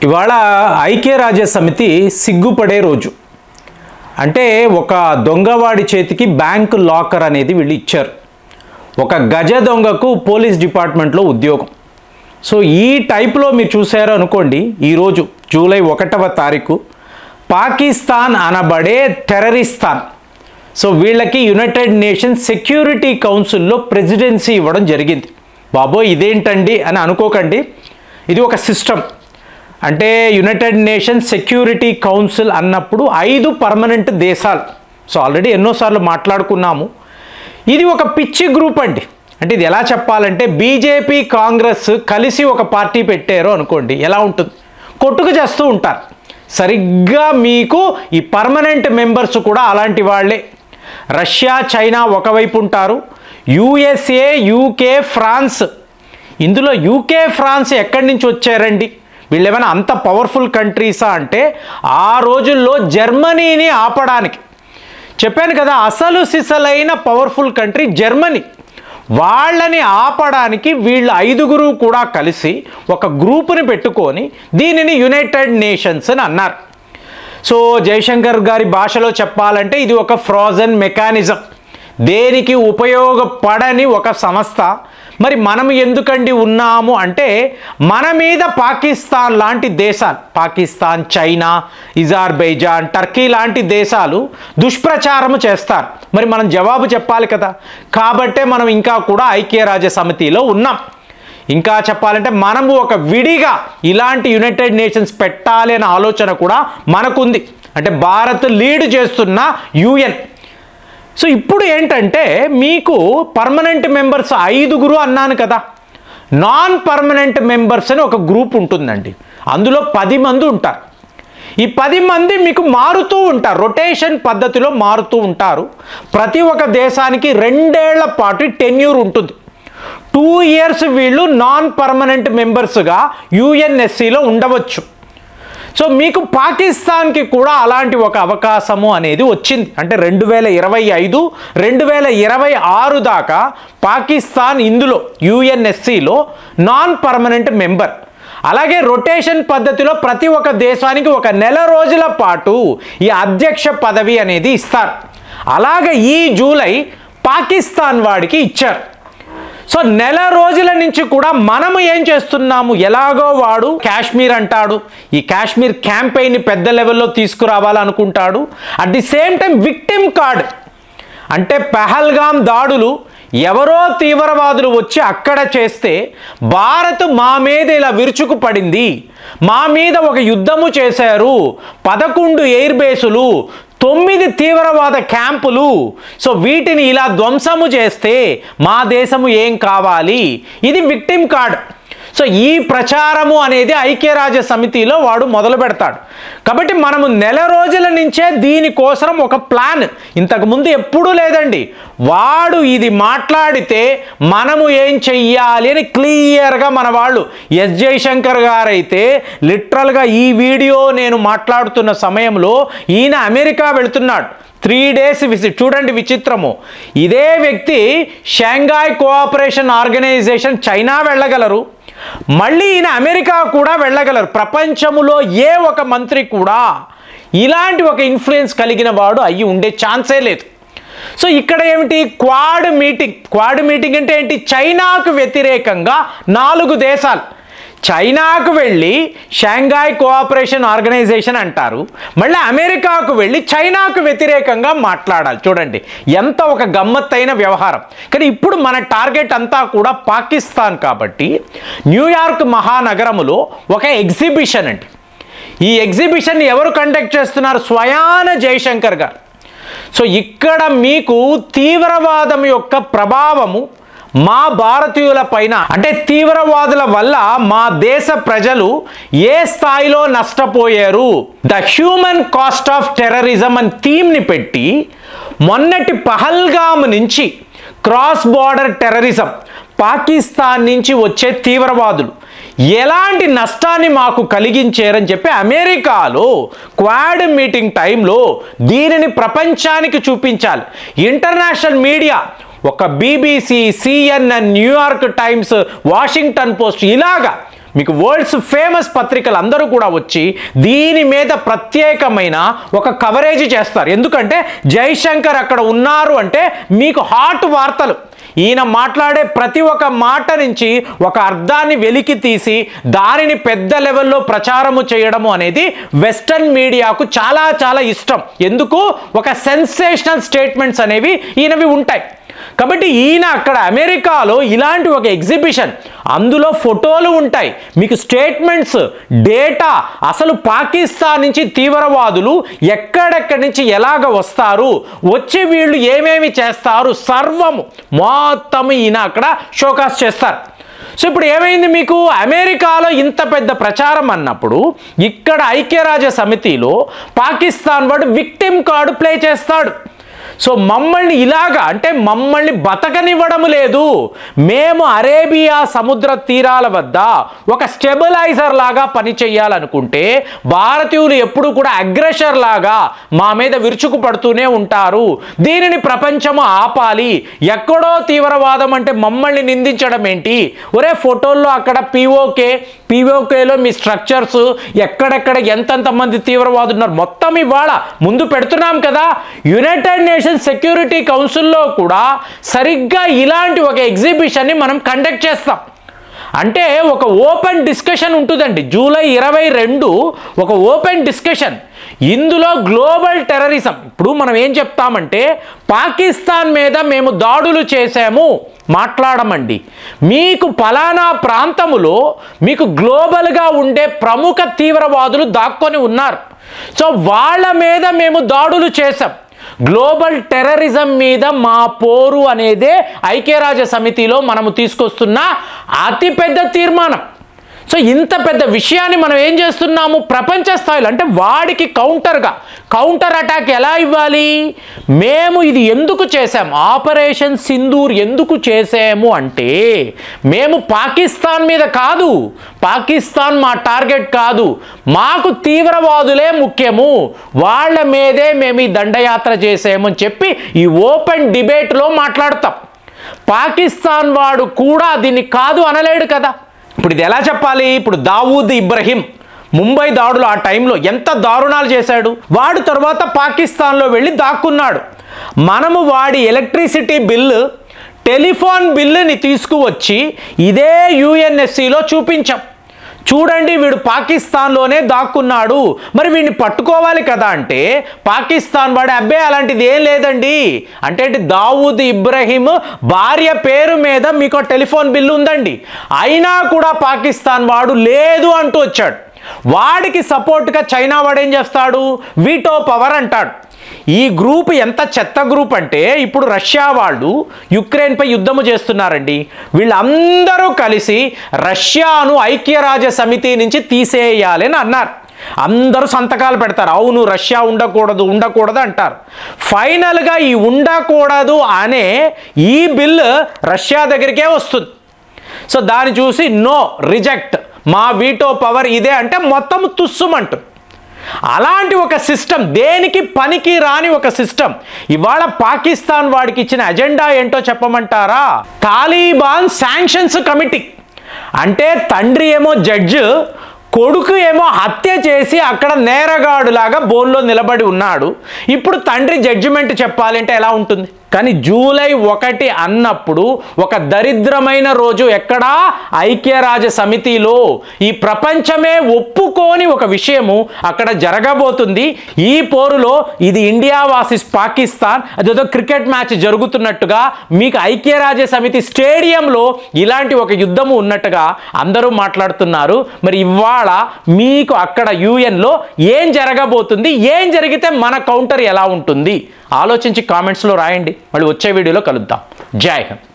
ఇవాళ ఐక్యరాజ్య సమితి సిగ్గుపడే రోజు. అంటే ఒక దొంగవాడి చేతికి బ్యాంక్ లాకర్ అనేది వీళ్ళు ఇచ్చారు. ఒక గజ దొంగకు పోలీస్ డిపార్ట్మెంట్లో ఉద్యోగం. సో ఈ టైప్లో మీరు చూసారు అనుకోండి, ఈరోజు జూలై 1వ తారీఖు పాకిస్తాన్ అనబడే టెర్రరిస్తాన్, సో వీళ్ళకి యునైటెడ్ నేషన్స్ సెక్యూరిటీ కౌన్సిల్లో ప్రెసిడెన్సీ ఇవ్వడం జరిగింది. బాబోయ్ ఇదేంటండి అని అనుకోకండి, ఇది ఒక సిస్టమ్. అంటే యునైటెడ్ నేషన్స్ సెక్యూరిటీ కౌన్సిల్ అన్నప్పుడు 5 పర్మనెంట్ దేశాలు. సో ఆల్రెడీ ఎన్నోసార్లు మాట్లాడుకున్నాము. ఇది ఒక పిచ్చి గ్రూప్ అండి. అంటే ఇది ఎలా చెప్పాలంటే, బీజేపీ కాంగ్రెస్ కలిసి ఒక పార్టీ పెట్టారు అనుకోండి, ఎలా ఉంటుంది? కొట్టుకు చేస్తూ ఉంటారు. సరిగ్గా మీకు ఈ పర్మనెంట్ మెంబర్స్ కూడా అలాంటి వాళ్ళే. రష్యా, చైనా ఒకవైపు ఉంటారు, యుఎస్ఏ, యూకే, ఫ్రాన్స్. ఇందులో యూకే, ఫ్రాన్స్ ఎక్కడి నుంచి వచ్చారండి? వీళ్ళు ఏమైనా అంత పవర్ఫుల్ కంట్రీసా అంటే, ఆ రోజుల్లో జర్మనీని ఆపడానికి చెప్పాను కదా, అసలు సిసలైన పవర్ఫుల్ కంట్రీ జర్మనీ. వాళ్ళని ఆపడానికి వీళ్ళు 5గురు కూడా కలిసి ఒక గ్రూపుని పెట్టుకొని దీనిని యునైటెడ్ నేషన్స్ అని అన్నారు. సో జయశంకర్ గారి భాషలో చెప్పాలంటే ఇది ఒక ఫ్రోజన్ మెకానిజం, దేనికి ఉపయోగపడని ఒక సంస్థ. మరి మనం ఎందుకండి ఉన్నాము అంటే, మన మీద పాకిస్తాన్ లాంటి దేశాలు, పాకిస్తాన్, చైనా, అజర్బైజాన్, టర్కీ లాంటి దేశాలు దుష్ప్రచారము చేస్తారు. మరి మనం జవాబు చెప్పాలి కదా. కాబట్టే మనం ఇంకా కూడా ఐక్యరాజ్య సమితిలో ఉన్నాం. ఇంకా చెప్పాలంటే మనము ఒక విడిగా ఇలాంటి యునైటెడ్ నేషన్స్ పెట్టాలి అనే ఆలోచన కూడా మనకుంది. అంటే భారత్ లీడ్ చేస్తున్న యుఎన్. సో ఇప్పుడు ఏంటంటే, మీకు పర్మనెంట్ మెంబర్స్ 5గురు అన్నాను కదా, నాన్ పర్మనెంట్ మెంబర్స్ అని ఒక గ్రూప్ ఉంటుందండి. అందులో 10 మంది ఉంటారు. ఈ 10 మంది మీకు మారుతూ ఉంటారు, రొటేషన్ పద్ధతిలో మారుతూ ఉంటారు. ప్రతి ఒక్క దేశానికి 2 ఏళ్ల పాటు టెన్యూర్ ఉంటుంది. 2 ఇయర్స్ వీళ్ళు నాన్ పర్మనెంట్ మెంబర్స్గా యుఎన్ఎస్సిలో ఉండవచ్చు. సో మీకు పాకిస్తాన్కి కూడా అలాంటి ఒక అవకాశము అనేది వచ్చింది. అంటే 2025, 2026 దాకా పాకిస్తాన్ ఇందులో యుఎన్ఎస్సిలో నాన్ పర్మనెంట్ మెంబర్. అలాగే రొటేషన్ పద్ధతిలో ప్రతి ఒక్క దేశానికి 1 నెల రోజుల పాటు ఈ అధ్యక్ష పదవి అనేది ఇస్తారు. అలాగే ఈ జూలై పాకిస్తాన్ వాడికి ఇచ్చారు. సో నెల రోజుల నుంచి కూడా మనము ఏం చేస్తున్నాము, ఎలాగో వాడు కాశ్మీర్ అంటాడు, ఈ కాశ్మీర్ క్యాంపెయిన్ని పెద్ద లెవెల్లో తీసుకురావాలనుకుంటాడు. At the same time victim card, అంటే పహల్గామ్ దాడులు ఎవరో తీవ్రవాదులు వచ్చి అక్కడ చేస్తే భారత్ మా మీద ఇలా విరుచుకు పడింది, మా మీద ఒక యుద్ధము చేశారు, 11 ఎయిర్ బేసులు, 9 తీవ్రవాద క్యాంపులు, సో వీటిని ఇలా ధ్వంసము చేస్తే మా దేశము ఏం కావాలి? ఇది విక్టిమ్ కార్డ్. సో ఈ ప్రచారము అనేది ఐక్యరాజ్య సమితిలో వాడు మొదలు పెడతాడు. కాబట్టి మనము నెల రోజుల నుంచే దీనికోసం ఒక ప్లాన్, ఇంతకుముందు ఎప్పుడూ లేదండి. వాడు ఇది మాట్లాడితే మనము ఏం చెయ్యాలి అని క్లియర్గా మన వాళ్ళు ఎస్ జయశంకర్ గారైతే లిటరల్గా ఈ వీడియో నేను మాట్లాడుతున్న సమయంలో ఈయన అమెరికా వెళుతున్నాడు. 3 డేస్ విజిట్. చూడండి విచిత్రము, ఇదే వ్యక్తి షాంఘాయ్ కోఆపరేషన్ ఆర్గనైజేషన్ చైనా వెళ్ళగలరు, మళ్ళీ ఈయన అమెరికా కూడా వెళ్ళగలరు. ప్రపంచంలో ఏ ఒక మంత్రి కూడా ఇలాంటి ఒక ఇన్ఫ్లుయెన్స్ కలిగిన వాడు అయ్యి ఉండే ఛాన్సే లేదు. సో ఇక్కడ ఏమిటి, క్వాడ్ మీటింగ్. క్వాడ్ మీటింగ్ అంటే ఏంటి? చైనాకు వ్యతిరేకంగా 4 దేశాలు చైనాకు వెళ్ళి షాంఘాయ్ కోఆపరేషన్ ఆర్గనైజేషన్ అంటారు, మళ్ళీ అమెరికాకు వెళ్ళి చైనాకు వ్యతిరేకంగా మాట్లాడాలి. చూడండి ఎంత ఒక గమ్మత్తైన వ్యవహారం. కానీ ఇప్పుడు మన టార్గెట్ అంతా కూడా పాకిస్తాన్ కాబట్టి న్యూయార్క్ మహానగరములో ఒక ఎగ్జిబిషన్ అండి. ఈ ఎగ్జిబిషన్ ఎవరు కండక్ట్ చేస్తున్నారు? స్వయాన జయశంకర్ గారు. సో ఇక్కడ మీకు తీవ్రవాదం యొక్క ప్రభావము మా భారతీయుల పైన, అంటే తీవ్రవాదుల వల్ల మా దేశ ప్రజలు ఏ స్థాయిలో నష్టపోయారు, the human cost of terrorism అని థీమ్ని పెట్టి మొన్నటి పహల్గామ్ నుంచి క్రాస్ బార్డర్ టెర్రరిజం, పాకిస్తాన్ నుంచి వచ్చే తీవ్రవాదులు ఎలాంటి నష్టాన్ని మాకు కలిగించారని చెప్పి అమెరికాలో క్వాడ్ మీటింగ్ టైంలో దీనిని ప్రపంచానికి చూపించాలి. ఇంటర్నేషనల్ మీడియా, ఒక BBC, CNN, New York times, Washington post, ఇలాగా మీకు వరల్డ్స్ ఫేమస్ పత్రికలు అందరూ కూడా వచ్చి దీని మీద ప్రత్యేకమైన ఒక కవరేజ్ చేస్తారు. ఎందుకంటే జైశంకర్ అక్కడ ఉన్నారు అంటే మీకు హాట్ వార్తలు. ఈయన మాట్లాడే ప్రతి ఒక్క మాట నుంచి ఒక అర్థాన్ని వెలికి తీసి దానిని పెద్ద లెవెల్లో ప్రచారము చేయడము అనేది వెస్టర్న్ మీడియాకు చాలా చాలా ఇష్టం. ఎందుకు? ఒక సెన్సేషనల్ స్టేట్మెంట్స్ అనేవి ఈయనవి ఉంటాయి. కాబట్టి ఈయన అక్కడ అమెరికాలో ఇలాంటి ఒక ఎగ్జిబిషన్, అందులో ఫోటోలు ఉంటాయి, మీకు స్టేట్మెంట్స్, డేటా, అసలు పాకిస్తాన్ నుంచి తీవ్రవాదులు ఎక్కడెక్కడి నుంచి ఎలాగ వస్తారు, వచ్చి వీళ్ళు ఏమేమి చేస్తారు, సర్వము మొత్తం ఈయన అక్కడ షోకాస్ చేస్తారు. సో ఇప్పుడు ఏమైంది, మీకు అమెరికాలో ఇంత పెద్ద ప్రచారం అన్నప్పుడు ఇక్కడ ఐక్యరాజ్య సమితిలో పాకిస్తాన్ వాడు విక్టిమ్ కార్డు ప్లే చేస్తాడు. సో మమ్మల్ని ఇలాగా అంటే మమ్మల్ని బతకనివ్వడం లేదు, మేము అరేబియా సముద్ర తీరాల వద్ద ఒక స్టెబిలైజర్ లాగా పనిచేయాలనుకుంటే భారతీయులు ఎప్పుడు కూడా అగ్రెసర్ లాగా మా మీద విరుచుకు పడుతూనే ఉంటారు, దీనిని ప్రపంచము ఆపాలి. ఎక్కడో తీవ్రవాదం అంటే మమ్మల్ని నిందించడం ఏంటి? ఒరే ఫోటోల్లో అక్కడ పీఓకేలో మీ స్ట్రక్చర్స్ ఎక్కడెక్కడ ఎంతెంత మంది తీవ్రవాదులు ఉన్నారు మొత్తం ఇవాళ ముందు పెడుతున్నాం కదా. యునైటెడ్ నేషన్స్ సెక్యూరిటీ కౌన్సిల్లో కూడా సరిగ్గా ఇలాంటి ఒక ఎగ్జిబిషన్ని మనం కండక్ట్ చేస్తాం. అంటే ఒక ఓపెన్ డిస్కషన్ ఉంటుందండి. జూలై 22 ఒక ఓపెన్ డిస్కషన్. ఇందులో గ్లోబల్ టెర్రరిజం, ఇప్పుడు మనం ఏం చెప్తామంటే పాకిస్తాన్ మీద మేము దాడులు చేసాము మాట్లాడమండి, మీకు ఫలానా ప్రాంతములో మీకు గ్లోబల్గా ఉండే ప్రముఖ తీవ్రవాదులు దాక్కొని ఉన్నారు, సో వాళ్ళ మీద మేము దాడులు చేసాం. గ్లోబల్ టెర్రరిజం మీద మా పోరు అనేదే ఐక్యరాజ్య సమితిలో మనము తీసుకొస్తున్న అతిపెద్ద తీర్మానం. సో ఇంత పెద్ద విషయాన్ని మనం ఏం చేస్తున్నాము ప్రపంచ స్థాయిలో, అంటే వాడికి కౌంటర్ అటాక్ ఎలా ఇవ్వాలి? మేము ఇది ఎందుకు చేసాము, ఆపరేషన్ సింధూర్ ఎందుకు చేసాము అంటే మేము పాకిస్తాన్ మీద కాదు, పాకిస్తాన్ మా టార్గెట్ కాదు, మాకు తీవ్రవాదులే ముఖ్యము, వాళ్ళ మీదే మేము ఈ దండయాత్ర చేసాము అని చెప్పి ఈ ఓపెన్ డిబేట్లో మాట్లాడతాం. పాకిస్తాన్ వాడు కూడా దీన్ని కాదు అనలేడు కదా. ఇప్పుడు ఇది ఎలా చెప్పాలి? ఇప్పుడు దావూద్ ఇబ్రహీం ముంబై దాడులు ఆ టైంలో ఎంత దారుణాలు చేశాడు, వాడు తర్వాత పాకిస్తాన్లో వెళ్ళి దాక్కున్నాడు. మనము వాడి ఎలక్ట్రిసిటీ బిల్లు, టెలిఫోన్ బిల్లుని తీసుకువచ్చి ఇదే యుఎన్ఎస్సిలో చూపించాం. చూడండి వీడు పాకిస్తాన్లోనే దాక్కున్నాడు, మరి వీడిని పట్టుకోవాలి కదా అంటే పాకిస్తాన్ వాడు అబ్బే అలాంటిది ఏం లేదండి అంటే దావూద్ ఇబ్రహీం భార్య పేరు మీద మీకు టెలిఫోన్ బిల్లు ఉందండి, అయినా కూడా పాకిస్తాన్ వాడు లేదు అంటూ వచ్చాడు. వాడికి సపోర్ట్గా చైనా వాడు ఏం చేస్తాడు, వీటో పవర్ అంటాడు. ఈ గ్రూప్ ఎంత చెత్త గ్రూప్ అంటే ఇప్పుడు రష్యా వాళ్ళు యుక్రెయిన్పై యుద్ధము చేస్తున్నారండి, వీళ్ళందరూ కలిసి రష్యాను ఐక్యరాజ్య సమితి నుంచి తీసేయాలి అని అన్నారు. అందరూ సంతకాలు పెడతారు, అవును రష్యా ఉండకూడదు అంటారు. ఫైనల్గా ఈ ఉండకూడదు అనే ఈ బిల్లు రష్యా దగ్గరికే వస్తుంది. సో దాన్ని చూసి నో, రిజెక్ట్, మా వీటో పవర్ ఇదే అంటే మొత్తం తుస్సుమంటు. అలాంటి ఒక సిస్టమ్, దేనికి పనికి రాని ఒక సిస్టమ్. ఇవాళ పాకిస్తాన్ వాడికి ఇచ్చిన అజెండా ఏంటో చెప్పమంటారా? Taliban sanctions committee. అంటే తండ్రి ఏమో జడ్జి, కొడుకు ఏమో హత్య చేసి అక్కడ నేరగాడులాగా బోన్లో నిలబడి ఉన్నాడు. ఇప్పుడు తండ్రి జడ్జిమెంట్ చెప్పాలి అంటే ఎలా ఉంటుంది? కానీ జూలై 1 అన్నప్పుడు ఒక దరిద్రమైన రోజు ఎక్కడా ఐక్యరాజ్య సమితిలో ఈ ప్రపంచమే ఒప్పుకోని ఒక విషయము అక్కడ జరగబోతుంది. ఈ పోరులో ఇది ఇండియా వర్సెస్ పాకిస్తాన్, అదేదో క్రికెట్ మ్యాచ్ జరుగుతున్నట్టుగా మీకు ఐక్యరాజ్య సమితి స్టేడియంలో ఇలాంటి ఒక యుద్ధము ఉన్నట్టుగా అందరూ మాట్లాడుతున్నారు. మరి ఇవాళ మీకు అక్కడ యుఎన్లో ఏం జరగబోతుంది, ఏం జరిగితే మన కౌంటర్ ఎలా ఉంటుంది ఆలోచించి కామెంట్స్లో రాయండి. మళ్ళీ వచ్చే వీడియోలో కలుద్దాం. జై హింద్.